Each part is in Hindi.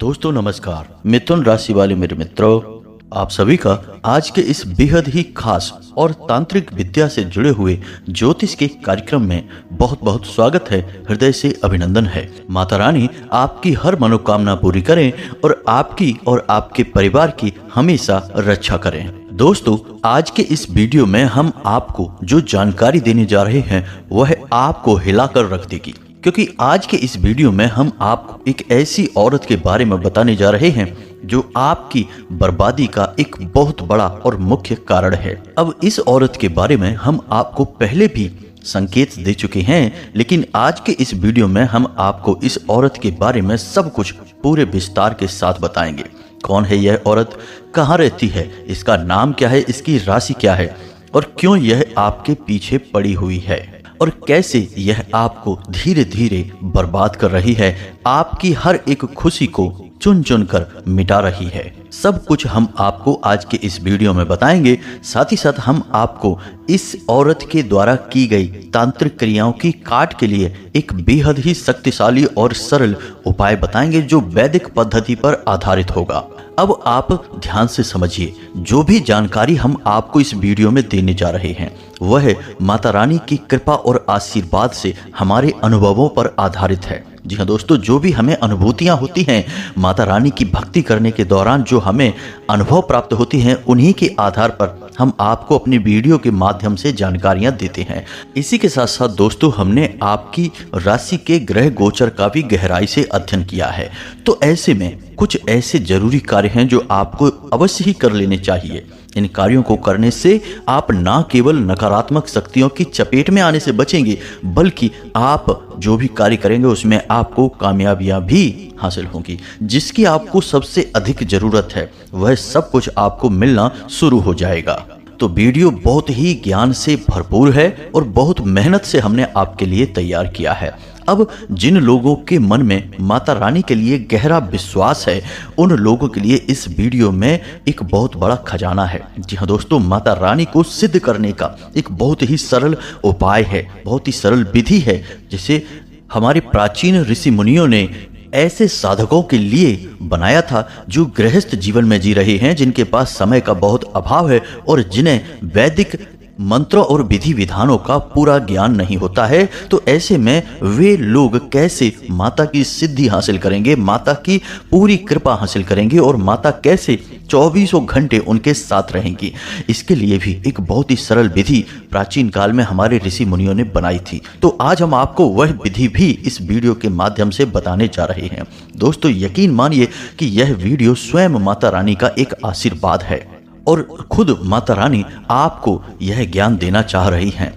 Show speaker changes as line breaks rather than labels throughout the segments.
दोस्तों नमस्कार। मिथुन राशि वाले मेरे मित्रों, आप सभी का आज के इस बेहद ही खास और तांत्रिक विद्या से जुड़े हुए ज्योतिष के कार्यक्रम में बहुत बहुत स्वागत है। हृदय से अभिनंदन है। माता रानी आपकी हर मनोकामना पूरी करें और आपकी और आपके परिवार की हमेशा रक्षा करें। दोस्तों, आज के इस वीडियो में हम आपको जो जानकारी देने जा रहे हैं वह आपको हिलाकर रख देगी, क्योंकि आज के इस वीडियो में हम आपको एक ऐसी औरत के बारे में बताने जा रहे हैं जो आपकी बर्बादी का एक बहुत बड़ा और मुख्य कारण है। अब इस औरत के बारे में हम आपको पहले भी संकेत दे चुके हैं, लेकिन आज के इस वीडियो में हम आपको इस औरत के बारे में सब कुछ पूरे विस्तार के साथ बताएंगे। कौन है यह औरत, कहाँ रहती है, इसका नाम क्या है, इसकी राशि क्या है और क्यों यह आपके पीछे पड़ी हुई है और कैसे यह आपको धीरे धीरे बर्बाद कर रही है, आपकी हर एक खुशी को चुन चुन कर मिटा रही है। सब कुछ हम आपको आज के इस वीडियो में बताएंगे। साथ ही साथ हम आपको इस औरत के द्वारा की गई तांत्रिक क्रियाओं की काट के लिए एक बेहद ही शक्तिशाली और सरल उपाय बताएंगे जो वैदिक पद्धति पर आधारित होगा। अब आप ध्यान से समझिए, जो भी जानकारी हम आपको इस वीडियो में देने जा रहे हैं वह माता रानी की कृपा और आशीर्वाद से हमारे अनुभवों पर आधारित है। जी हाँ दोस्तों, जो भी हमें अनुभूतियां होती हैं माता रानी की भक्ति करने के दौरान, जो हमें अनुभव प्राप्त होती हैं, उन्हीं के आधार पर हम आपको अपनी वीडियो के माध्यम से जानकारियां देते हैं। इसी के साथ साथ दोस्तों, हमने आपकी राशि के ग्रह गोचर का भी गहराई से अध्ययन किया है। तो ऐसे में कुछ ऐसे जरूरी कार्य हैं जो आपको अवश्य ही कर लेने चाहिए। इन कार्यों को करने से आप ना केवल नकारात्मक शक्तियों की चपेट में आने से बचेंगे, बल्कि आप जो भी कार्य करेंगे उसमें आपको कामयाबियां भी हासिल होंगी। जिसकी आपको सबसे अधिक जरूरत है वह सब कुछ आपको मिलना शुरू हो जाएगा। तो वीडियो बहुत ही ज्ञान से भरपूर है और बहुत मेहनत से हमने आपके लिए तैयार किया है। अब जिन लोगों के मन में माता रानी के लिए गहरा विश्वास है, उन लोगों के लिए इस वीडियो में एक बहुत बड़ा खजाना है। जी हाँ दोस्तों, माता रानी को सिद्ध करने का एक बहुत ही सरल उपाय है, बहुत ही सरल विधि है, जिसे हमारे प्राचीन ऋषि मुनियों ने ऐसे साधकों के लिए बनाया था जो गृहस्थ जीवन में जी रहे हैं, जिनके पास समय का बहुत अभाव है और जिन्हें वैदिक मंत्रों और विधि विधानों का पूरा ज्ञान नहीं होता है। तो ऐसे में वे लोग कैसे माता की सिद्धि हासिल करेंगे, माता की पूरी कृपा हासिल करेंगे और माता कैसे 24 घंटे उनके साथ रहेंगी, इसके लिए भी एक बहुत ही सरल विधि प्राचीन काल में हमारे ऋषि मुनियों ने बनाई थी। तो आज हम आपको वह विधि भी इस वीडियो के माध्यम से बताने जा रहे हैं। दोस्तों, यकीन मानिए कि यह वीडियो स्वयं माता रानी का एक आशीर्वाद है और खुद माता रानी आपको यह ज्ञान देना चाह रही हैं।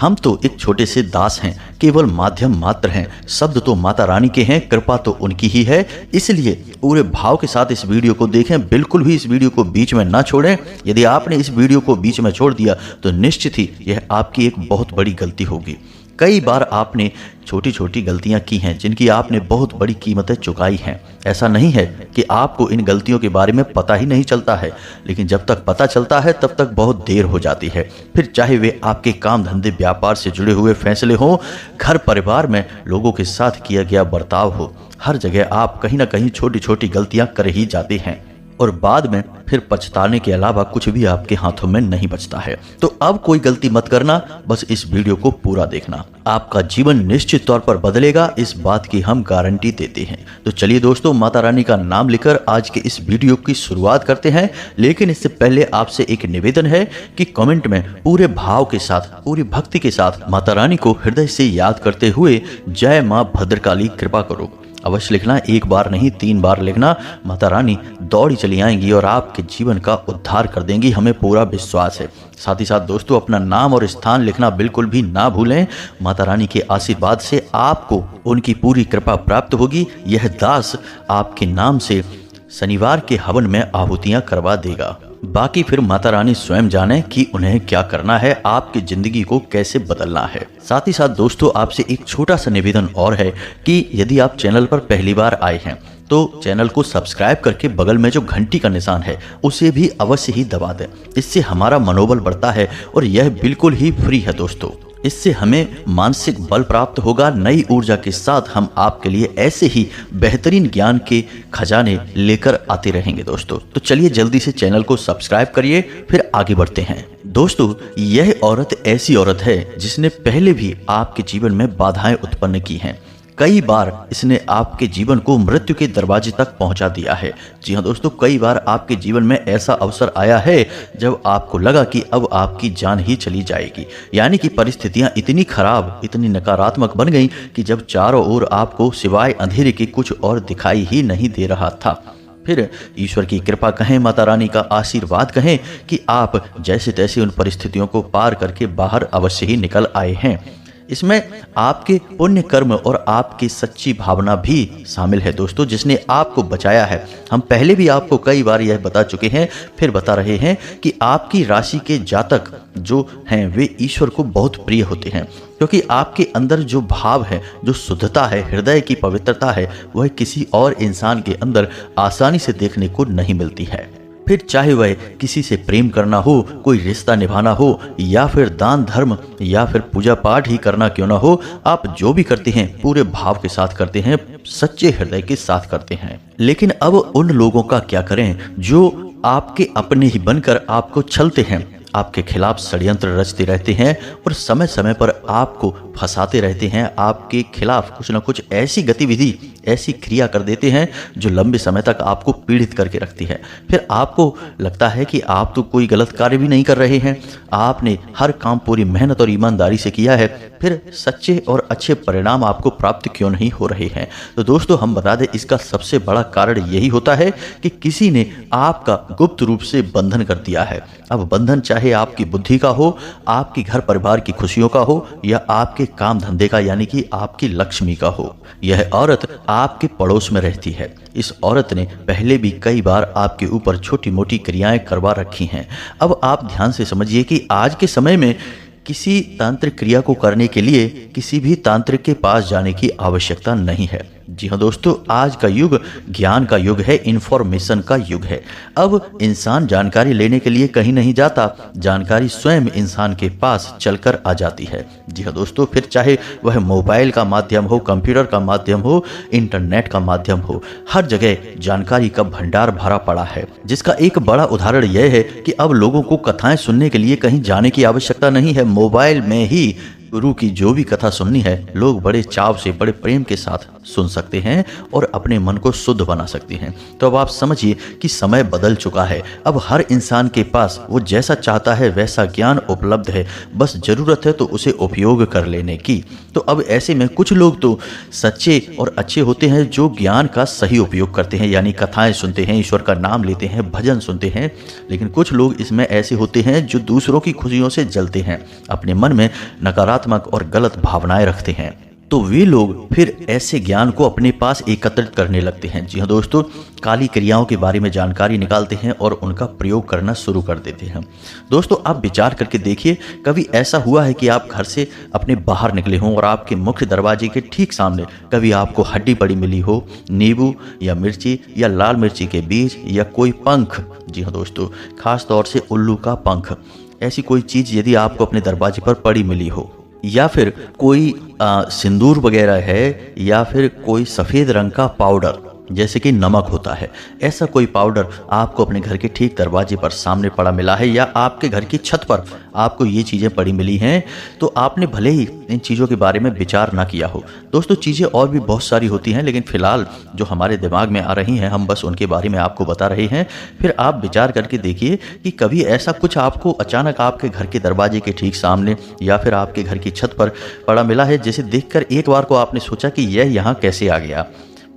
हम तो एक छोटे से दास हैं, केवल माध्यम मात्र हैं। शब्द तो माता रानी के हैं, कृपा तो उनकी ही है। इसलिए पूरे भाव के साथ इस वीडियो को देखें, बिल्कुल भी इस वीडियो को बीच में ना छोड़ें। यदि आपने इस वीडियो को बीच में छोड़ दिया तो निश्चित ही यह आपकी एक बहुत बड़ी गलती होगी। कई बार आपने छोटी छोटी गलतियां की हैं जिनकी आपने बहुत बड़ी कीमतें चुकाई हैं। ऐसा नहीं है कि आपको इन गलतियों के बारे में पता ही नहीं चलता है, लेकिन जब तक पता चलता है तब तक बहुत देर हो जाती है। फिर चाहे वे आपके काम धंधे व्यापार से जुड़े हुए फैसले हों, घर परिवार में लोगों के साथ किया गया बर्ताव हो, हर जगह आप कहीं ना कहीं छोटी छोटी गलतियां कर ही जाते हैं और बाद में फिर पछताने के अलावा कुछ भी आपके हाथों में नहीं बचता है। तो अब कोई गलती मत करना, बस इस वीडियो को पूरा देखना। आपका जीवन निश्चित तौर पर बदलेगा, इस बात की हम गारंटी देते हैं। तो चलिए दोस्तों, माता रानी का नाम लेकर आज के इस वीडियो की शुरुआत करते हैं। लेकिन इससे पहले आपसे एक निवेदन है कि कमेंट में पूरे भाव के साथ, पूरी भक्ति के साथ माता रानी को हृदय से याद करते हुए जय मां भद्रकाली कृपा करो अवश्य लिखना। एक बार नहीं, 3 बार लिखना। माता रानी दौड़ी चली आएंगी और आपके जीवन का उद्धार कर देंगी, हमें पूरा विश्वास है। साथ ही साथ दोस्तों, अपना नाम और स्थान लिखना बिल्कुल भी ना भूलें। माता रानी के आशीर्वाद से आपको उनकी पूरी कृपा प्राप्त होगी। यह दास आपके नाम से शनिवार के हवन में आहुतियां करवा देगा। बाकी फिर माता रानी स्वयं जाने कि उन्हें क्या करना है, आपकी जिंदगी को कैसे बदलना है। साथ ही साथ दोस्तों, आपसे एक छोटा सा निवेदन और है कि यदि आप चैनल पर पहली बार आए हैं तो चैनल को सब्सक्राइब करके बगल में जो घंटी का निशान है उसे भी अवश्य ही दबा दें। इससे हमारा मनोबल बढ़ता है और यह बिल्कुल ही फ्री है दोस्तों। इससे हमें मानसिक बल प्राप्त होगा। नई ऊर्जा के साथ हम आपके लिए ऐसे ही बेहतरीन ज्ञान के खजाने लेकर आते रहेंगे दोस्तों। तो चलिए जल्दी से चैनल को सब्सक्राइब करिए, फिर आगे बढ़ते हैं। दोस्तों, यह औरत ऐसी औरत है जिसने पहले भी आपके जीवन में बाधाएं उत्पन्न की हैं। कई बार इसने आपके जीवन को मृत्यु के दरवाजे तक पहुंचा दिया है। जी हाँ दोस्तों, कई बार आपके जीवन में ऐसा अवसर आया है जब आपको लगा कि अब आपकी जान ही चली जाएगी। यानी कि परिस्थितियां इतनी खराब, इतनी नकारात्मक बन गई कि जब चारों ओर आपको सिवाय अंधेरे के कुछ और दिखाई ही नहीं दे रहा था। फिर ईश्वर की कृपा कहें, माता रानी का आशीर्वाद कहें कि आप जैसे तैसे उन परिस्थितियों को पार करके बाहर अवश्य ही निकल आए हैं। इसमें आपके पुण्य कर्म और आपकी सच्ची भावना भी शामिल है दोस्तों, जिसने आपको बचाया है। हम पहले भी आपको कई बार यह बता चुके हैं, फिर बता रहे हैं कि आपकी राशि के जातक जो हैं वे ईश्वर को बहुत प्रिय होते हैं, क्योंकि आपके अंदर जो भाव है, जो शुद्धता है, हृदय की पवित्रता है, वह किसी और इंसान के अंदर आसानी से देखने को नहीं मिलती है। फिर चाहे वह किसी से प्रेम करना हो, कोई रिश्ता निभाना हो, या फिर दान धर्म या फिर पूजा पाठ ही करना क्यों ना हो, आप जो भी करते हैं पूरे भाव के साथ करते हैं, सच्चे हृदय के साथ करते हैं। लेकिन अब उन लोगों का क्या करें जो आपके अपने ही बनकर आपको छलते हैं, आपके खिलाफ षड्यंत्र रचते रहते हैं और समय समय पर आपको फंसाते रहते हैं। आपके खिलाफ कुछ ना कुछ ऐसी गतिविधि, ऐसी क्रिया कर देते हैं जो लंबे समय तक आपको पीड़ित करके रखती है। फिर आपको लगता है कि आप तो कोई गलत कार्य भी नहीं कर रहे हैं, आपने हर काम पूरी मेहनत और ईमानदारी से किया है, फिर सच्चे और अच्छे परिणाम आपको प्राप्त क्यों नहीं हो रहे हैं। तो दोस्तों, हम बता दें, इसका सबसे बड़ा कारण यही होता है कि किसी ने आपका गुप्त रूप से बंधन कर दिया है। अब बंधन चाहे आपकी बुद्धि का हो, आपकी घर परिवार की खुशियों का हो, या आपके काम धंधे का यानी कि आपकी लक्ष्मी का हो। यह औरत आपके पड़ोस में रहती है। इस औरत ने पहले भी कई बार आपके ऊपर छोटी मोटी क्रियाएं करवा रखी हैं। अब आप ध्यान से समझिए कि आज के समय में किसी तांत्रिक क्रिया को करने के लिए किसी भी तांत्रिक के पास जाने की आवश्यकता नहीं है। जी हाँ दोस्तों, आज का युग ज्ञान का युग है, इंफॉर्मेशन का युग है। अब इंसान जानकारी लेने के लिए कहीं नहीं जाता, जानकारी स्वयं इंसान के पास चलकर आ जाती है। जी हाँ दोस्तों, फिर चाहे वह मोबाइल का माध्यम हो, कंप्यूटर का माध्यम हो, इंटरनेट का माध्यम हो, हर जगह जानकारी का भंडार भरा पड़ा है। जिसका एक बड़ा उदाहरण यह है कि अब लोगों को कथाएं सुनने के लिए कहीं जाने की आवश्यकता नहीं है। मोबाइल में ही गुरु की जो भी कथा सुननी है, लोग बड़े चाव से, बड़े प्रेम के साथ सुन सकते हैं और अपने मन को शुद्ध बना सकते हैं। तो अब आप समझिए कि समय बदल चुका है। अब हर इंसान के पास वो जैसा चाहता है वैसा ज्ञान उपलब्ध है, बस जरूरत है तो उसे उपयोग कर लेने की। तो अब ऐसे में कुछ लोग तो सच्चे और अच्छे होते हैं जो ज्ञान का सही उपयोग करते हैं, यानी कथाएं सुनते हैं, ईश्वर का नाम लेते हैं, भजन सुनते हैं। लेकिन कुछ लोग इसमें ऐसे होते हैं जो दूसरों की खुशियों से जलते हैं, अपने मन में नकारात्मक और गलत भावनाएं रखते हैं। तो वे लोग फिर ऐसे ज्ञान को अपने पास एकत्रित करने लगते हैं। जी हाँ दोस्तों, काली क्रियाओं के बारे में जानकारी निकालते हैं और उनका प्रयोग करना शुरू कर देते हैं। दोस्तों, आप विचार करके देखिए, कभी ऐसा हुआ है कि आप घर से अपने बाहर निकले हों और आपके मुख्य दरवाजे के ठीक सामने कभी आपको हड्डी पड़ी मिली हो, नींबू या मिर्ची या लाल मिर्ची के बीज या कोई पंख। जी हाँ दोस्तों, खास तौर से उल्लू का पंख, ऐसी कोई चीज़ यदि आपको अपने दरवाजे पर पड़ी मिली हो, या फिर कोई सिंदूर वगैरह है, या फिर कोई सफ़ेद रंग का पाउडर जैसे कि नमक होता है, ऐसा कोई पाउडर आपको अपने घर के ठीक दरवाजे पर सामने पड़ा मिला है, या आपके घर की छत पर आपको ये चीज़ें पड़ी मिली हैं, तो आपने भले ही इन चीज़ों के बारे में विचार ना किया हो। दोस्तों, चीज़ें और भी बहुत सारी होती हैं, लेकिन फ़िलहाल जो हमारे दिमाग में आ रही हैं हम बस उनके बारे में आपको बता रहे हैं। फिर आप विचार करके देखिए कि कभी ऐसा कुछ आपको अचानक आपके घर के दरवाजे के ठीक सामने या फिर आपके घर की छत पर पड़ा मिला है, जिसे देखकर एक बार को आपने सोचा कि यह यहाँ कैसे आ गया,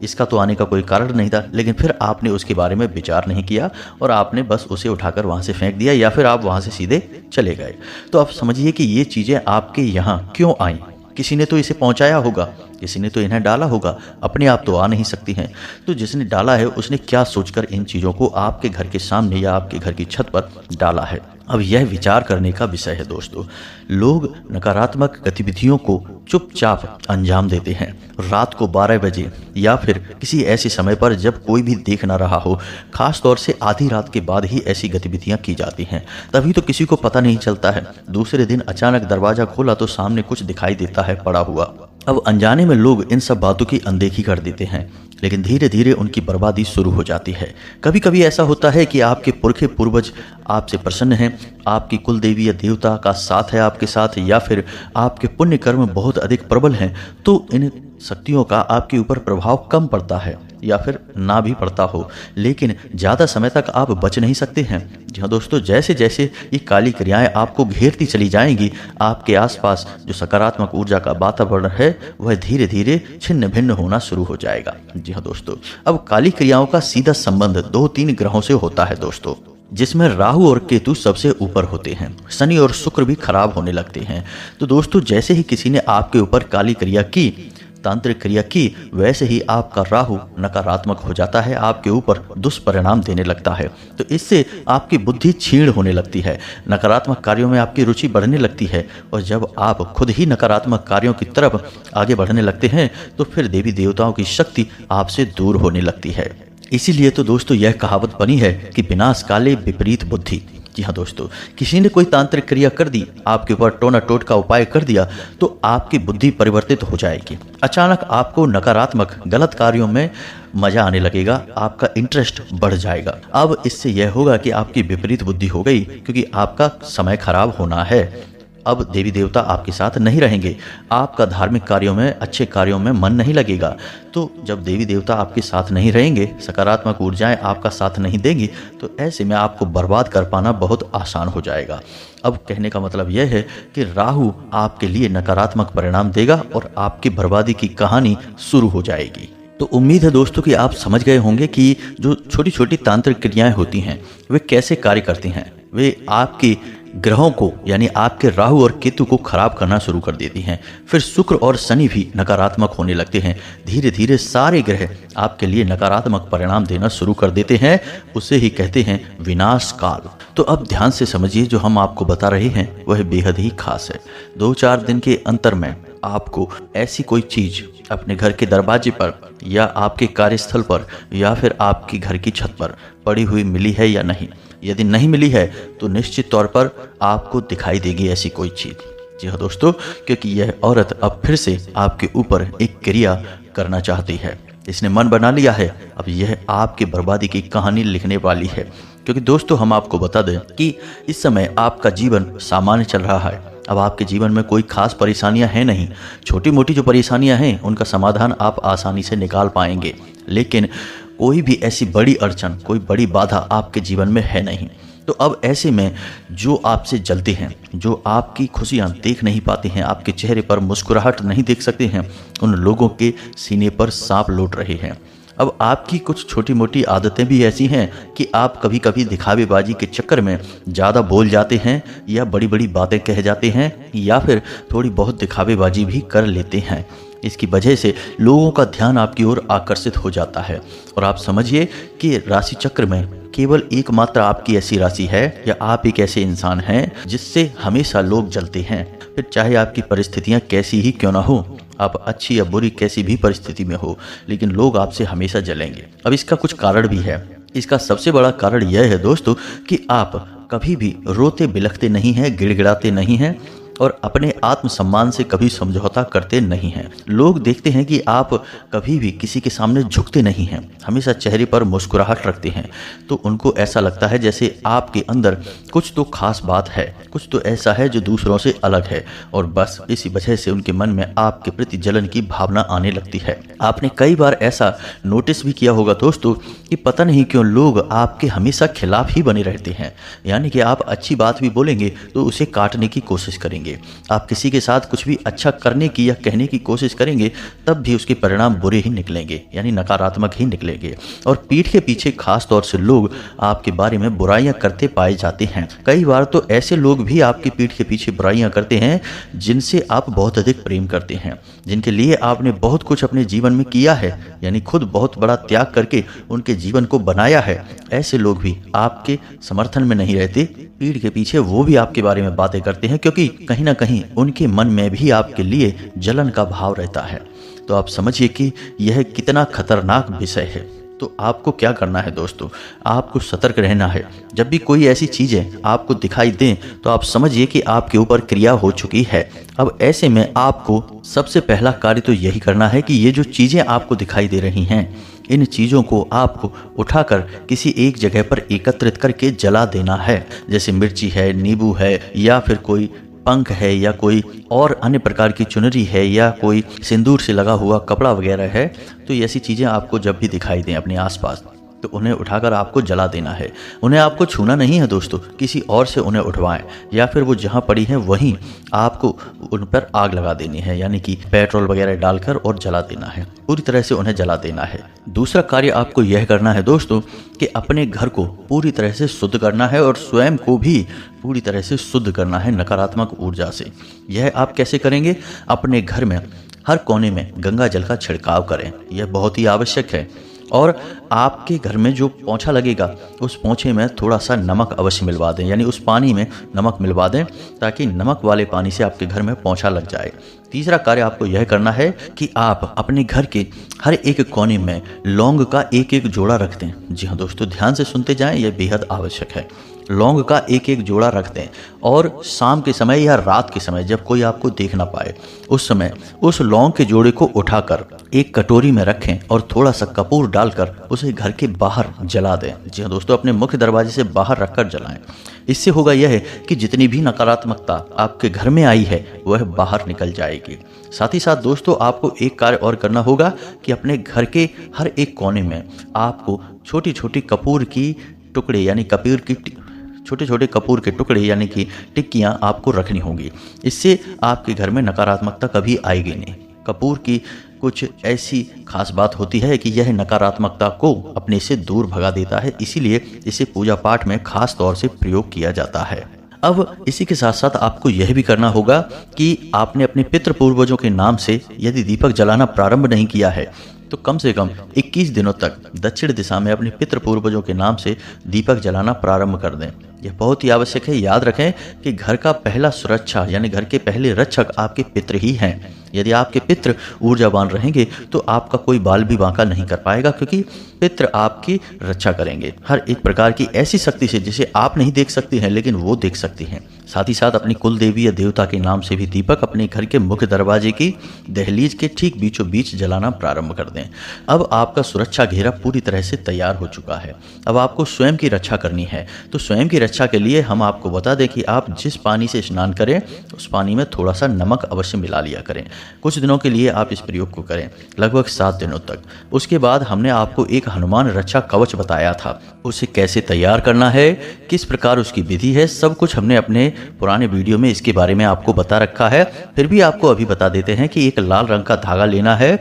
इसका तो आने का कोई कारण नहीं था। लेकिन फिर आपने उसके बारे में विचार नहीं किया और आपने बस उसे उठाकर वहाँ से फेंक दिया, या फिर आप वहाँ से सीधे चले गए। तो आप समझिए कि ये चीज़ें आपके यहाँ क्यों आई, किसी ने तो इसे पहुँचाया होगा। किसी ने तो इन्हें डाला होगा, अपने आप तो आ नहीं सकती हैं। तो जिसने डाला है उसने क्या सोचकर इन चीज़ों को आपके घर के सामने या आपके घर की छत पर डाला है। अब यह विचार करने का विषय है दोस्तों। लोग नकारात्मक गतिविधियों को चुपचाप अंजाम देते हैं रात को 12 बजे या फिर किसी ऐसे समय पर जब कोई भी देख ना रहा हो। खास तौर से आधी रात के बाद ही ऐसी गतिविधियां की जाती हैं, तभी तो किसी को पता नहीं चलता है। दूसरे दिन अचानक दरवाजा खोला तो सामने कुछ दिखाई देता है पड़ा हुआ। अब अनजाने में लोग इन सब बातों की अनदेखी कर देते हैं, लेकिन धीरे धीरे उनकी बर्बादी शुरू हो जाती है। कभी कभी ऐसा होता है कि आपके पुरखे पूर्वज आपसे प्रसन्न हैं, आपकी कुल देवी या देवता का साथ है आपके साथ, या फिर आपके पुण्य कर्म बहुत अधिक प्रबल हैं, तो इन शक्तियों का आपके ऊपर प्रभाव कम पड़ता है या फिर ना भी पड़ता हो, लेकिन ज़्यादा समय तक आप बच नहीं सकते हैं। जी हाँ दोस्तों, जैसे जैसे ये काली क्रियाएं आपको घेरती चली जाएंगी, आपके आसपास जो सकारात्मक ऊर्जा का वातावरण है वह धीरे धीरे छिन्न भिन्न होना शुरू हो जाएगा। जी हाँ दोस्तों, अब काली क्रियाओं का सीधा संबंध 2-3 ग्रहों से होता है दोस्तों, जिसमें राहु और केतु सबसे ऊपर होते हैं। शनि और शुक्र भी खराब होने लगते हैं। तो दोस्तों, जैसे ही किसी ने आपके ऊपर काली क्रिया की, तांत्रिक क्रिया की, वैसे ही आपका राहु नकारात्मक हो जाता है, आपके ऊपर दुष्परिणाम देने लगता है। तो इससे आपकी बुद्धि क्षीण होने लगती है, नकारात्मक कार्यों में आपकी रुचि बढ़ने लगती है, और जब आप खुद ही नकारात्मक कार्यों की तरफ आगे बढ़ने लगते हैं तो फिर देवी देवताओं की शक्ति आपसे दूर होने लगती है। इसीलिए तो दोस्तों यह कहावत बनी है कि विनाश काले विपरीत बुद्धि। जी हाँ दोस्तों, किसी ने कोई तांत्रिक क्रिया कर दी, आपके ऊपर टोना टोट का उपाय कर दिया, तो आपकी बुद्धि परिवर्तित हो जाएगी। अचानक आपको नकारात्मक गलत कार्यों में मजा आने लगेगा, आपका इंटरेस्ट बढ़ जाएगा। अब इससे यह होगा कि आपकी विपरीत बुद्धि हो गई, क्योंकि आपका समय खराब होना है। अब देवी देवता आपके साथ नहीं रहेंगे, आपका धार्मिक कार्यों में, अच्छे कार्यों में मन नहीं लगेगा। तो जब देवी देवता आपके साथ नहीं रहेंगे, सकारात्मक ऊर्जाएं आपका साथ नहीं देंगी, तो ऐसे में आपको बर्बाद कर पाना बहुत आसान हो जाएगा। अब कहने का मतलब यह है कि राहु आपके लिए नकारात्मक परिणाम देगा और आपकी बर्बादी की कहानी शुरू हो जाएगी। तो उम्मीद है दोस्तों कि आप समझ गए होंगे कि जो छोटी छोटी तांत्रिक क्रियाएं होती हैं वे कैसे कार्य करती हैं। वे आपकी ग्रहों को, यानी आपके राहु और केतु को खराब करना शुरू कर देती हैं। फिर शुक्र और शनि भी नकारात्मक होने लगते हैं। धीरे धीरे सारे ग्रह आपके लिए नकारात्मक परिणाम देना शुरू कर देते हैं। उसे ही कहते हैं विनाश काल। तो अब ध्यान से समझिए, जो हम आपको बता रहे हैं वह बेहद ही खास है। 2-4 दिन के अंतर में आपको ऐसी कोई चीज अपने घर के दरवाजे पर या आपके कार्यस्थल पर या फिर आपकी घर की छत पर पड़ी हुई मिली है या नहीं। यदि नहीं मिली है तो निश्चित तौर पर आपको दिखाई देगी ऐसी कोई चीज। जी हाँ दोस्तों, क्योंकि यह औरत अब फिर से आपके ऊपर एक क्रिया करना चाहती है। इसने मन बना लिया है, अब यह आपकी बर्बादी की कहानी लिखने वाली है। क्योंकि दोस्तों, हम आपको बता दें कि इस समय आपका जीवन सामान्य चल रहा है। अब आपके जीवन में कोई खास परेशानियां हैं नहीं। छोटी मोटी जो परेशानियां हैं उनका समाधान आप आसानी से निकाल पाएंगे, लेकिन कोई भी ऐसी बड़ी अड़चन, कोई बड़ी बाधा आपके जीवन में है नहीं। तो अब ऐसे में जो आपसे जलते हैं, जो आपकी खुशियां देख नहीं पाते हैं, आपके चेहरे पर मुस्कुराहट नहीं देख सकते हैं, उन लोगों के सीने पर सांप लौट रहे हैं। अब आपकी कुछ छोटी मोटी आदतें भी ऐसी हैं कि आप कभी कभी दिखावेबाजी के चक्कर में ज़्यादा बोल जाते हैं या बड़ी बड़ी बातें कह जाते हैं या फिर थोड़ी बहुत दिखावेबाजी भी कर लेते हैं। इसकी वजह से लोगों का ध्यान आपकी ओर आकर्षित हो जाता है। और आप समझिए कि राशि चक्र में केवल एकमात्र आपकी ऐसी राशि है या आप एक ऐसे इंसान हैं जिससे हमेशा लोग जलते हैं। फिर चाहे आपकी परिस्थितियां कैसी ही क्यों ना हो, आप अच्छी या बुरी कैसी भी परिस्थिति में हो, लेकिन लोग आपसे हमेशा जलेंगे। अब इसका कुछ कारण भी है। इसका सबसे बड़ा कारण यह है दोस्तों कि आप कभी भी रोते बिलखते नहीं हैं, गिड़गिड़ाते नहीं हैं और अपने आत्मसम्मान से कभी समझौता करते नहीं हैं। लोग देखते हैं कि आप कभी भी किसी के सामने झुकते नहीं हैं, हमेशा चेहरे पर मुस्कुराहट रखते हैं। तो उनको ऐसा लगता है जैसे आपके अंदर कुछ तो खास बात है, कुछ तो ऐसा है जो दूसरों से अलग है, और बस इसी वजह से उनके मन में आपके प्रति जलन की भावना आने लगती है। आपने कई बार ऐसा नोटिस भी किया होगा दोस्तों कि पता नहीं क्यों लोग आपके हमेशा खिलाफ ही बने रहते हैं। यानी कि आप अच्छी बात भी बोलेंगे तो उसे काटने की कोशिश करेंगे, निकलेंगे। आप किसी के साथ कुछ भी अच्छा करने की या कहने की कोशिश करेंगे तब भी उसके परिणाम बुरे ही निकलेंगे, यानी नकारात्मक ही निकलेंगे। और पीठ के पीछे खास तौर से लोग आपके बारे में बुराइयां करते पाए जाते हैं। कई बार तो ऐसे लोग भी आपकी पीठ के पीछे बुराइयां करते हैं जिनसे आप बहुत अधिक प्रेम करते हैं, जिनके लिए आपने बहुत कुछ अपने जीवन में किया है, यानी खुद बहुत बड़ा त्याग करके उनके जीवन को बनाया है। ऐसे लोग भी आपके समर्थन में नहीं रहते, पीठ के पीछे वो भी आपके बारे में बातें करते हैं, क्योंकि कहीं ना कहीं उनके मन में भी आपके लिए जलन का भाव रहता है। तो आप समझिए कि यह कितना खतरनाक विषय है। तो आपको क्या करना है दोस्तों, आपको सतर्क रहना है। जब भी कोई ऐसी चीज़ें आपको दिखाई दें तो आप समझिए कि आपके ऊपर क्रिया हो चुकी है। अब ऐसे में आपको सबसे पहला कार्य तो यही करना है कि ये जो चीज़ें आपको दिखाई दे रही हैं, इन चीज़ों को आपको उठाकर किसी एक जगह पर एकत्रित करके जला देना है। जैसे मिर्ची है, नींबू है, या फिर कोई पंख है, या कोई और अन्य प्रकार की चुनरी है, या कोई सिंदूर से लगा हुआ कपड़ा वगैरह है। तो ऐसी चीज़ें आपको जब भी दिखाई दें अपने आसपास तो उन्हें उठाकर आपको जला देना है। उन्हें आपको छूना नहीं है दोस्तों, किसी और से उन्हें उठवाएं, या फिर वो जहाँ पड़ी हैं वहीं आपको उन पर आग लगा देनी है, यानी कि पेट्रोल वगैरह डालकर और जला देना है, पूरी तरह से उन्हें जला देना है। दूसरा कार्य आपको यह करना है दोस्तों कि अपने घर को पूरी तरह से शुद्ध करना है और स्वयं को भी पूरी तरह से शुद्ध करना है नकारात्मक ऊर्जा से। यह आप कैसे करेंगे? अपने घर में हर कोने में गंगा जल का छिड़काव करें, यह बहुत ही आवश्यक है। और आपके घर में जो पोंछा लगेगा उस पोंछे में थोड़ा सा नमक अवश्य मिलवा दें, यानी उस पानी में नमक मिलवा दें ताकि नमक वाले पानी से आपके घर में पोंछा लग जाए। तीसरा कार्य आपको यह करना है कि आप अपने घर के हर एक कोने में लौंग का एक एक जोड़ा रख दें। जी हाँ दोस्तों, ध्यान से सुनते जाएं, यह बेहद आवश्यक है। लौंग का एक एक जोड़ा रख दें और शाम के समय या रात के समय जब कोई आपको देख ना पाए उस समय उस लौंग के जोड़े को उठाकर एक कटोरी में रखें और थोड़ा सा कपूर डालकर उसे घर के बाहर जला दें। जी हाँ दोस्तों, अपने मुख्य दरवाजे से बाहर रखकर जलाएं। इससे होगा यह कि जितनी भी नकारात्मकता आपके घर में आई है वह बाहर निकल जाएगी। साथ ही साथ दोस्तों आपको एक कार्य और करना होगा कि अपने घर के हर एक कोने में आपको छोटी छोटी कपूर की टुकड़े यानी छोटे छोटे कपूर के टुकड़े यानी कि टिक्कियाँ आपको रखनी होंगी। इससे आपके घर में नकारात्मकता कभी आएगी नहीं। कपूर की कुछ ऐसी खास बात होती है कि यह नकारात्मकता को अपने से दूर भगा देता है, इसीलिए इसे पूजा पाठ में खास तौर से प्रयोग किया जाता है। अब इसी के साथ साथ आपको यह भी करना होगा कि आपने अपने पितृ पूर्वजों के नाम से यदि दीपक जलाना प्रारंभ नहीं किया है तो कम से कम 21 दिनों तक दक्षिण दिशा में अपने पितृ पूर्वजों के नाम से दीपक जलाना प्रारंभ कर दें। यह बहुत ही आवश्यक है। याद रखें कि घर का पहला सुरक्षा यानी घर के पहले रक्षक आपके पितृ ही हैं। यदि आपके पितृ ऊर्जावान रहेंगे तो आपका कोई बाल भी बांका नहीं कर पाएगा, क्योंकि पितृ आपकी रक्षा करेंगे हर एक प्रकार की ऐसी शक्ति से जिसे आप नहीं देख सकती हैं लेकिन वो देख सकती हैं। साथ ही साथ अपनी कुल देवी या देवता के नाम से भी दीपक अपने घर के मुख्य दरवाजे की दहलीज के ठीक बीचों बीच जलाना प्रारंभ कर दें। अब आपका सुरक्षा घेरा पूरी तरह से तैयार हो चुका है। अब आपको स्वयं की रक्षा करनी है। तो स्वयं की रक्षा के लिए हम आपको बता दें कि आप जिस पानी से स्नान करें उस पानी में थोड़ा सा नमक अवश्य मिला लिया करें। कुछ दिनों के लिए आप इस प्रयोग को करें, लगभग 7 दिनों तक। उसके बाद हमने आपको एक हनुमान रक्षा कवच बताया था, उसे कैसे तैयार करना है, किस प्रकार उसकी विधि है, सब कुछ हमने अपने पुराने वीडियो में इसके बारे में आपको बता रखा है। फिर भी आपको अभी बता देते हैं कि एक लाल रंग का धागा लेना है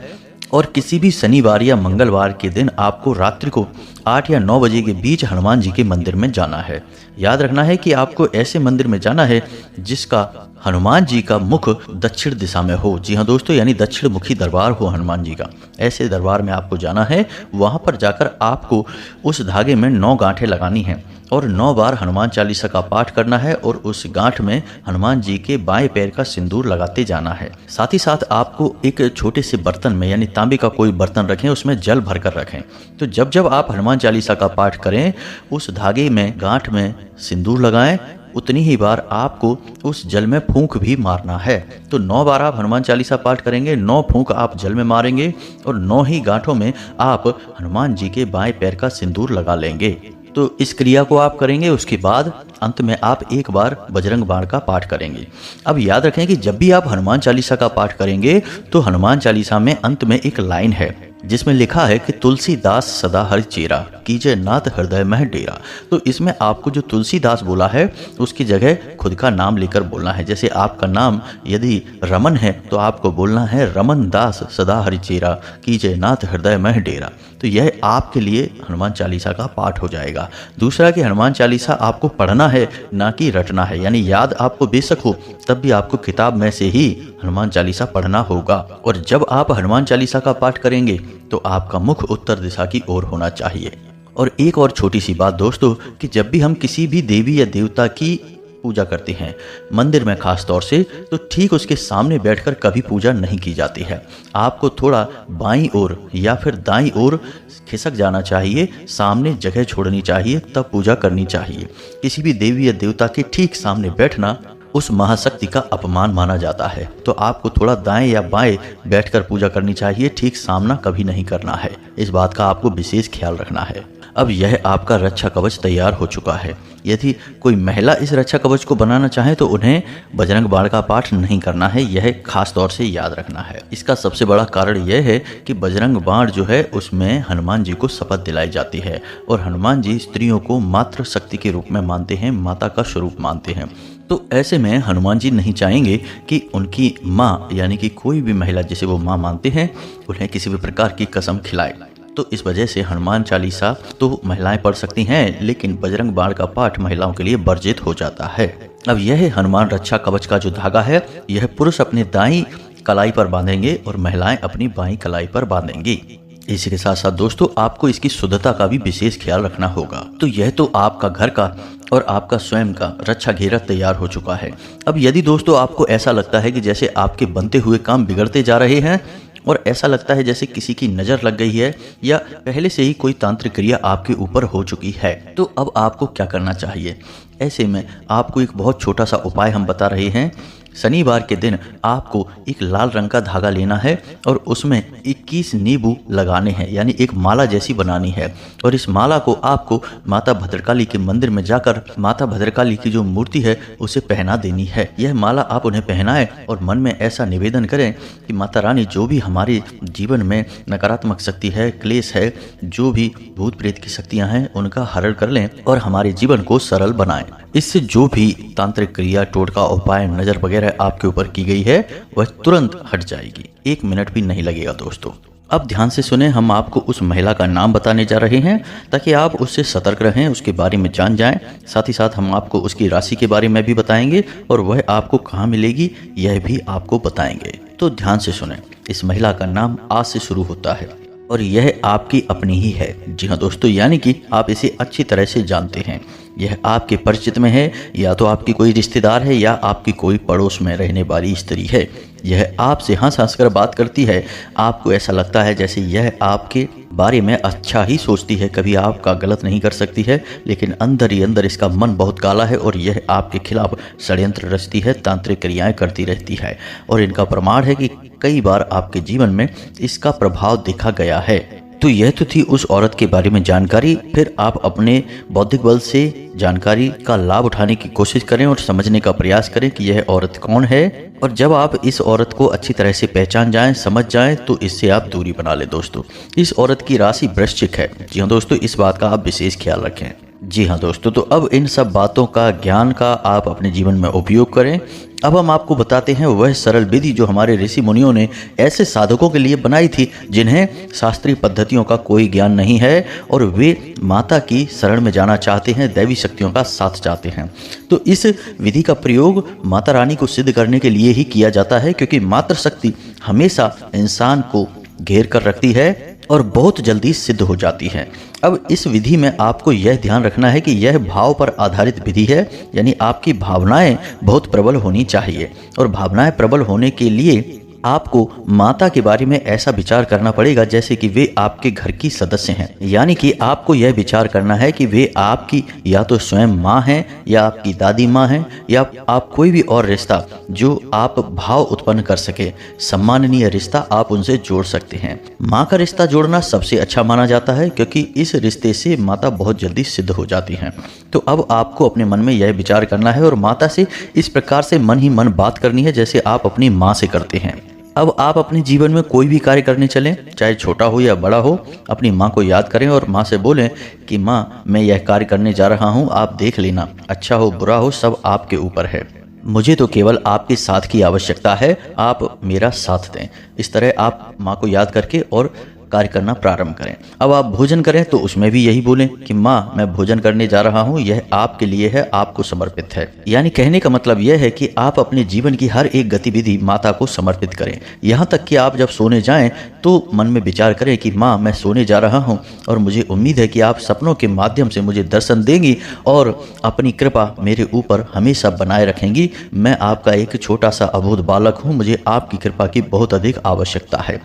और किसी भी शनिवार या मंगलवार के दिन आपको रात्रि को 8 या 9 बजे के बीच हनुमान जी के मंदिर में जाना है। याद रखना है कि आपको ऐसे मंदिर में जाना है जिसका हनुमान जी का मुख दक्षिण दिशा में हो। जी हाँ दोस्तों, यानी दक्षिण मुखी दरबार हो हनुमान जी का। ऐसे दरबार में आपको जाना है। वहाँ पर जाकर आपको उस धागे में 9 गांठें लगानी हैं और 9 बार हनुमान चालीसा का पाठ करना है और उस गांठ में हनुमान जी के बाएं पैर का सिंदूर लगाते जाना है। साथ ही साथ आपको एक छोटे से बर्तन में यानी तांबे का कोई बर्तन रखें, उसमें जल भरकर रखें। तो जब जब आप हनुमान चालीसा का पाठ करें उस धागे में गांठ में सिंदूर लगाएं, उतनी ही बार आपको उस जल में फूंक भी मारना है। तो 9 बार आप हनुमान चालीसा पाठ करेंगे, 9 फूंक आप जल में मारेंगे और 9 ही गांठों में आप हनुमान जी के बाएं पैर का सिंदूर लगा लेंगे। तो इस क्रिया को आप करेंगे। उसके बाद अंत में आप एक बार बजरंग बाण का पाठ करेंगे। अब याद रखें कि जब भी आप हनुमान चालीसा का पाठ करेंगे तो हनुमान चालीसा में अंत में एक लाइन है जिसमें लिखा है कि तुलसीदास सदा हरि चेरा, कीजय नाथ हृदय मह डेरा। तो इसमें आपको जो तुलसीदास बोला है उसकी जगह खुद का नाम लेकर बोलना है। जैसे आपका नाम यदि रमन है तो आपको बोलना है रमन दास सदा हरि चेरा, कीजय नाथ हृदय मह डेरा। तो यह आपके लिए हनुमान चालीसा का पाठ हो जाएगा। दूसरा कि हनुमान चालीसा आपको पढ़ना है, ना कि रटना है। यानी याद आपको बेशक हो, तब भी आपको किताब में से ही हनुमान चालीसा पढ़ना होगा। और जब आप हनुमान चालीसा का पाठ करेंगे तो आपका मुख उत्तर दिशा की ओर होना चाहिए। और एक और छोटी सी बात दोस्तों, कि जब भी हम किसी भी देवी या देवता की पूजा करते हैं मंदिर में खास तौर से, तो ठीक उसके सामने बैठकर कभी पूजा नहीं की जाती है। आपको थोड़ा बाईं ओर या फिर दाईं ओर खिसक जाना चाहिए, सामने जगह छोड़नी चाहिए, तब पूजा करनी चाहिए। किसी भी देवी या देवता के ठीक सामने बैठना उस महाशक्ति का अपमान माना जाता है। तो आपको थोड़ा दाएं या बाएं बैठकर पूजा करनी चाहिए, ठीक सामना कभी नहीं करना है। इस बात का आपको विशेष ख्याल रखना है। अब यह आपका रक्षा कवच तैयार हो चुका है। यदि कोई महिला इस रक्षा कवच को बनाना चाहे तो उन्हें बजरंग बाण का पाठ नहीं करना है, यह खास तौर से याद रखना है। इसका सबसे बड़ा कारण यह है कि बजरंग बाण जो है उसमें हनुमान जी को शपथ दिलाई जाती है, और हनुमान जी स्त्रियों को मातृ शक्ति के रूप में मानते हैं, माता का स्वरूप मानते हैं। तो ऐसे में हनुमान जी नहीं चाहेंगे कि उनकी माँ यानी कि कोई भी महिला जिसे वो माँ मानते हैं उन्हें किसी भी प्रकार की कसम खिलाए। तो इस वजह से हनुमान चालीसा तो महिलाएं पढ़ सकती हैं, लेकिन बजरंग बाण का पाठ महिलाओं के लिए वर्जित हो जाता है। अब यह हनुमान रक्षा कवच का जो धागा है, यह पुरुष अपने दाईं कलाई पर बांधेंगे और महिलाएं अपनी बाईं कलाई पर बांधेंगी। इसी के साथ साथ दोस्तों आपको इसकी शुद्धता का भी विशेष ख्याल रखना होगा। तो यह तो आपका घर का और आपका स्वयं का रक्षा घेरा तैयार हो चुका है। अब यदि दोस्तों आपको ऐसा लगता है कि जैसे आपके बनते हुए काम बिगड़ते जा रहे हैं और ऐसा लगता है जैसे किसी की नज़र लग गई है या पहले से ही कोई तांत्रिक क्रिया आपके ऊपर हो चुकी है, तो अब आपको क्या करना चाहिए। ऐसे में आपको एक बहुत छोटा सा उपाय हम बता रहे हैं। शनिवार के दिन आपको एक लाल रंग का धागा लेना है और उसमें 21 नींबू लगाने हैं, यानी एक माला जैसी बनानी है। और इस माला को आपको माता भद्रकाली के मंदिर में जाकर माता भद्रकाली की जो मूर्ति है उसे पहना देनी है। यह माला आप उन्हें पहनाएं और मन में ऐसा निवेदन करें कि माता रानी जो भी हमारे जीवन में नकारात्मक शक्ति है, क्लेश है, जो भी भूत प्रेत की शक्तियां हैं उनका हरण कर लें और हमारे जीवन को सरल बनाएं। इससे जो भी तांत्रिक क्रिया, टोटका, उपाय, नजर वगैरह आपके ऊपर की गई है वह तुरंत हट जाएगी। 1 मिनट भी नहीं लगेगा दोस्तों। अब ध्यान से सुने, हम आपको उस महिला का नाम बताने जा रहे हैं ताकि आप उससे सतर्क रहें, उसके बारे में जान जाएं। साथ ही साथ हम आपको उसकी राशि के बारे में भी बताएंगे और वह आपको कहाँ मिलेगी यह भी आपको बताएंगे। तो ध्यान से सुने, इस महिला का नाम आ से शुरू होता है और यह आपकी अपनी ही है। जी हाँ दोस्तों, यानी कि आप इसे अच्छी तरह से जानते हैं। यह आपके परिचित में है, या तो आपकी कोई रिश्तेदार है या आपकी कोई पड़ोस में रहने वाली स्त्री है। यह आपसे हंस हंस कर बात करती है। आपको ऐसा लगता है जैसे यह आपके बारे में अच्छा ही सोचती है, कभी आपका गलत नहीं कर सकती है, लेकिन अंदर ही अंदर इसका मन बहुत काला है और यह आपके खिलाफ षड्यंत्र रचती है, तांत्रिक क्रियाएं करती रहती है। और इनका प्रमाण है कि कई बार आपके जीवन में इसका प्रभाव देखा गया है। तो यह तो थी उस औरत के बारे में जानकारी। फिर आप अपने बौद्धिक बल से जानकारी का लाभ उठाने की कोशिश करें और समझने का प्रयास करें कि यह औरत कौन है। और जब आप इस औरत को अच्छी तरह से पहचान जाएं, समझ जाएं, तो इससे आप दूरी बना लें दोस्तों। इस औरत की राशि वृश्चिक है। जी हाँ दोस्तों, इस बात का आप विशेष ख्याल रखें। जी हाँ दोस्तों, तो अब इन सब बातों का, ज्ञान का आप अपने जीवन में उपयोग करें। अब हम आपको बताते हैं वह सरल विधि जो हमारे ऋषि मुनियों ने ऐसे साधकों के लिए बनाई थी जिन्हें शास्त्रीय पद्धतियों का कोई ज्ञान नहीं है और वे माता की शरण में जाना चाहते हैं, दैवी शक्तियों का साथ चाहते हैं। तो इस विधि का प्रयोग माता रानी को सिद्ध करने के लिए ही किया जाता है, क्योंकि मातृशक्ति हमेशा इंसान को घेर कर रखती है और बहुत जल्दी सिद्ध हो जाती है। अब इस विधि में आपको यह ध्यान रखना है कि यह भाव पर आधारित विधि है, यानी आपकी भावनाएं बहुत प्रबल होनी चाहिए। और भावनाएं प्रबल होने के लिए आपको माता के बारे में ऐसा विचार करना पड़ेगा जैसे कि वे आपके घर की सदस्य हैं। यानी कि आपको यह विचार करना है कि वे आपकी या तो स्वयं माँ हैं या आपकी दादी माँ हैं या आप कोई भी और रिश्ता जो आप भाव उत्पन्न कर सके, सम्माननीय रिश्ता आप उनसे जोड़ सकते हैं। माँ का रिश्ता जोड़ना सबसे अच्छा माना जाता है, क्योंकि इस रिश्ते से माता बहुत जल्दी सिद्ध हो जाती हैं। तो अब आपको अपने मन में यह विचार करना है और माता से इस प्रकार से मन ही मन बात करनी है जैसे आप अपनी माँ से करते हैं। अब आप अपने जीवन में कोई भी कार्य करने चलें, चाहे छोटा हो या बड़ा हो, अपनी माँ को याद करें और माँ से बोलें कि माँ, मैं यह कार्य करने जा रहा हूँ, आप देख लेना, अच्छा हो बुरा हो सब आपके ऊपर है, मुझे तो केवल आपके साथ की आवश्यकता है, आप मेरा साथ दें। इस तरह आप माँ को याद करके और कार्य करना प्रारंभ करें। अब आप भोजन करें तो उसमें भी यही बोलें कि माँ, मैं भोजन करने जा रहा हूँ, यह आपके लिए है, आपको समर्पित है। यानी कहने का मतलब यह है कि आप अपने जीवन की हर एक गतिविधि माता को समर्पित करें। यहाँ तक कि आप जब सोने जाएं तो मन में विचार करें कि माँ, मैं सोने जा रहा हूँ और मुझे उम्मीद है कि आप सपनों के माध्यम से मुझे दर्शन देंगी और अपनी कृपा मेरे ऊपर हमेशा बनाए रखेंगी। मैं आपका एक छोटा सा अबोध बालक हूँ, मुझे आपकी कृपा की बहुत अधिक आवश्यकता है।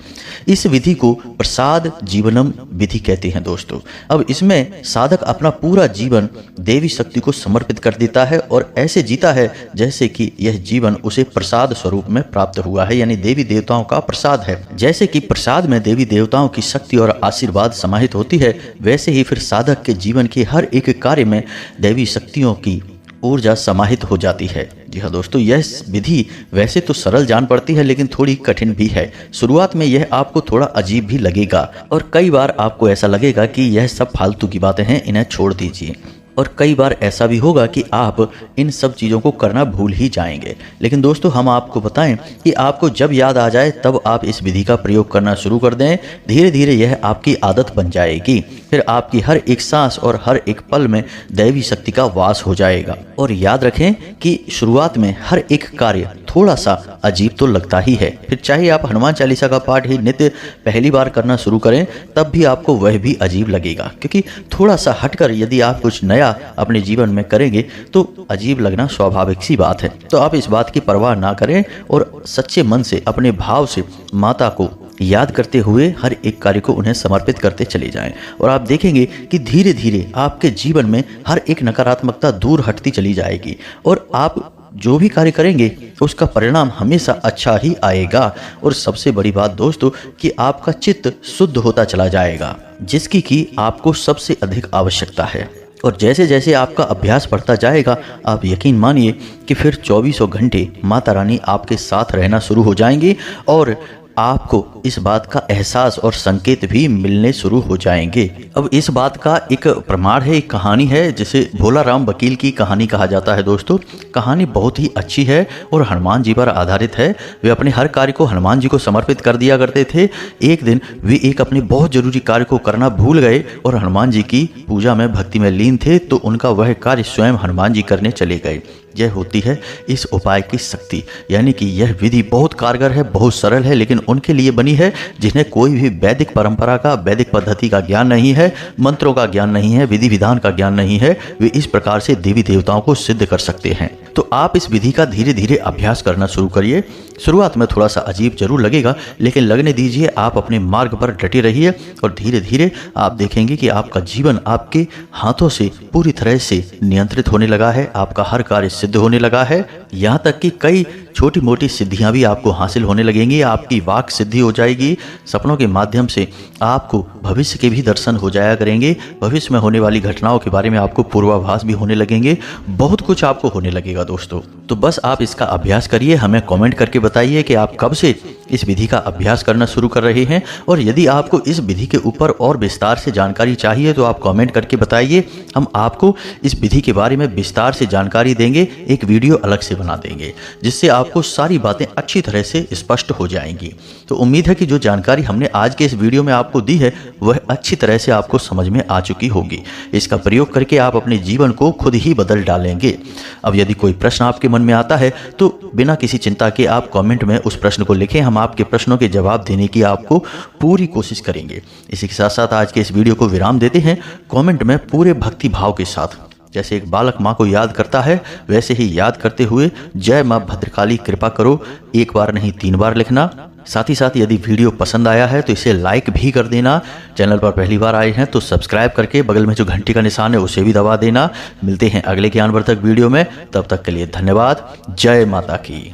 इस विधि को प्रसाद जीवनम विधि कहते हैं दोस्तों। अब इसमें साधक अपना पूरा जीवन देवी शक्ति को समर्पित कर देता है और ऐसे जीता है जैसे कि यह जीवन उसे प्रसाद स्वरूप में प्राप्त हुआ है, यानी देवी देवताओं का प्रसाद है। जैसे कि प्रसाद में देवी देवताओं की शक्ति और आशीर्वाद समाहित होती है, वैसे ही फिर साधक के जीवन के हर एक कार्य में देवी शक्तियों की ऊर्जा समाहित हो जाती है। जी हाँ दोस्तों, यह विधि वैसे तो सरल जान पड़ती है लेकिन थोड़ी कठिन भी है। शुरुआत में यह आपको थोड़ा अजीब भी लगेगा और कई बार आपको ऐसा लगेगा कि यह सब फालतू की बातें हैं, इन्हें छोड़ दीजिए। और कई बार ऐसा भी होगा कि आप इन सब चीज़ों को करना भूल ही जाएंगे। लेकिन दोस्तों, हम आपको बताएं कि आपको जब याद आ जाए तब आप इस विधि का प्रयोग करना शुरू कर दें। धीरे धीरे यह आपकी आदत बन जाएगी। फिर आपकी हर एक सांस और हर एक पल में दैवी शक्ति का वास हो जाएगा। और याद रखें कि शुरुआत में हर एक कार्य थोड़ा सा अजीब तो लगता ही है। फिर चाहे आप हनुमान चालीसा का पाठ ही नित्य पहली बार करना शुरू करें तब भी आपको वह भी अजीब लगेगा, क्योंकि थोड़ा सा हटकर यदि आप कुछ नया अपने जीवन में करेंगे तो अजीब लगना स्वाभाविक सी बात है। तो आप इस बात की परवाह ना करें और सच्चे मन से अपने भाव से माता को याद करते हुए हर एक कार्य को उन्हें समर्पित करते चले जाएं और आप देखेंगे कि धीरे धीरे आपके जीवन में हर एक नकारात्मकता दूर हटती चली जाएगी और आप जो भी कार्य करेंगे उसका परिणाम हमेशा अच्छा ही आएगा। और सबसे बड़ी बात दोस्तों कि आपका चित्त शुद्ध होता चला जाएगा, जिसकी कि आपको सबसे अधिक आवश्यकता है। और जैसे जैसे आपका अभ्यास बढ़ता जाएगा, आप यकीन मानिए कि फिर 24 घंटे माता रानी आपके साथ रहना शुरू हो जाएंगी और आपको इस बात का एहसास और संकेत भी मिलने शुरू हो जाएंगे। अब इस बात का एक प्रमाण है, एक कहानी है जिसे भोला राम वकील की कहानी कहा जाता है। दोस्तों, कहानी बहुत ही अच्छी है और हनुमान जी पर आधारित है। वे अपने हर कार्य को हनुमान जी को समर्पित कर दिया करते थे। एक दिन वे एक अपने बहुत जरूरी कार्य को करना भूल गए और हनुमान जी की पूजा में भक्ति में लीन थे, तो उनका वह कार्य स्वयं हनुमान जी करने चले गए। यह होती है इस उपाय की शक्ति, यानी कि यह विधि बहुत कारगर है, बहुत सरल है, लेकिन उनके लिए बनी है जिन्हें कोई भी वैदिक परंपरा का, वैदिक पद्धति का ज्ञान नहीं है, मंत्रों का ज्ञान नहीं है, विधि विधान का ज्ञान नहीं है। वे इस प्रकार से देवी देवताओं को सिद्ध कर सकते हैं। तो आप इस विधि का धीरे धीरे अभ्यास करना शुरू करिए। शुरुआत में थोड़ा सा अजीब जरूर लगेगा, लेकिन लगने दीजिए। आप अपने मार्ग पर डटे रहिए और धीरे धीरे आप देखेंगे कि आपका जीवन आपके हाथों से पूरी तरह से नियंत्रित होने लगा है। आपका हर कार्य सिद्ध होने लगा है, यहाँ तक कि कई छोटी मोटी सिद्धियां भी आपको हासिल होने लगेंगी। आपकी वाक सिद्धि हो जाएगी। सपनों के माध्यम से आपको भविष्य के भी दर्शन हो जाया करेंगे। भविष्य में होने वाली घटनाओं के बारे में आपको पूर्वाभास भी होने लगेंगे। बहुत कुछ आपको होने लगेगा दोस्तों। तो बस आप इसका अभ्यास करिए। हमें कमेंट करके बताइए कि आप कब से इस विधि का अभ्यास करना शुरू कर रहे हैं, और यदि आपको इस विधि के ऊपर और विस्तार से जानकारी चाहिए तो आप कमेंट करके बताइए। हम आपको इस विधि के बारे में विस्तार से जानकारी देंगे, एक वीडियो अलग से बना देंगे जिससे आपको सारी बातें अच्छी तरह से स्पष्ट हो जाएंगी। तो उम्मीद है कि जो जानकारी हमने आज के इस वीडियो में आपको दी है वह अच्छी तरह से आपको समझ में आ चुकी होगी। इसका प्रयोग करके आप अपने जीवन को खुद ही बदल डालेंगे। अब यदि कोई प्रश्न आपके मन में आता है तो बिना किसी चिंता के आप कमेंट में उस प्रश्न को लिखें। हम आपके प्रश्नों के जवाब देने की आपको पूरी कोशिश करेंगे। इसी के साथ साथ आज के इस वीडियो को विराम देते हैं। कमेंट में पूरे भक्ति भाव के साथ, जैसे एक बालक माँ को याद करता है वैसे ही याद करते हुए जय माँ भद्रकाली कृपा करो एक बार नहीं 3 बार लिखना। साथ ही साथ यदि वीडियो पसंद आया है तो इसे लाइक भी कर देना। चैनल पर पहली बार आए हैं तो सब्सक्राइब करके बगल में जो घंटी का निशान है उसे भी दबा देना। मिलते हैं अगले ज्ञानवर्धक वीडियो में, तब तक के लिए धन्यवाद। जय माता की।